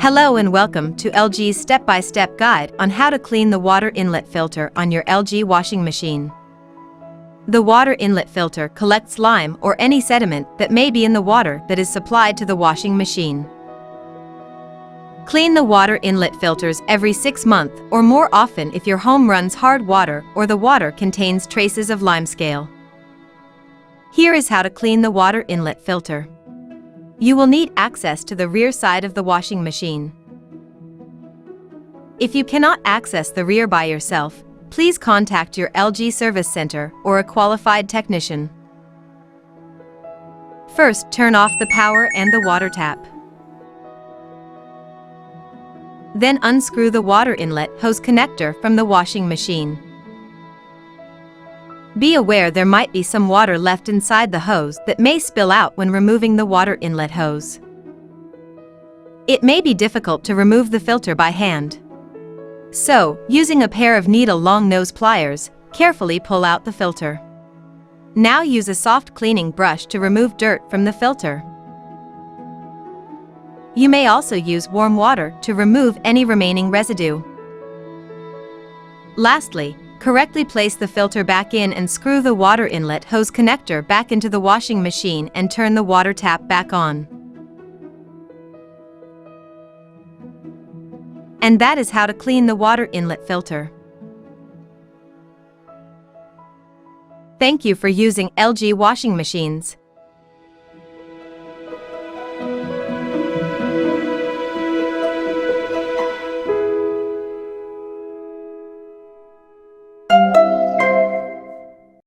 Hello and welcome to LG's step-by-step guide on how to clean the water inlet filter on your LG washing machine. The water inlet filter collects lime or any sediment that may be in the water that is supplied to the washing machine. Clean the water inlet filters every 6 months or more often if your home runs hard water or the water contains traces of limescale. Here is how to clean the water inlet filter. You will need access to the rear side of the washing machine. If you cannot access the rear by yourself, please contact your LG service center or a qualified technician. First, turn off the power and the water tap. Then unscrew the water inlet hose connector from the washing machine. Be aware there might be some water left inside the hose that may spill out when removing the water inlet hose. It may be difficult to remove the filter by hand. So, using a pair of needle long nose pliers, carefully pull out the filter. Now use a soft cleaning brush to remove dirt from the filter. You may also use warm water to remove any remaining residue. Lastly, correctly place the filter back in and screw the water inlet hose connector back into the washing machine and turn the water tap back on. And that is how to clean the water inlet filter. Thank you for using LG washing machines.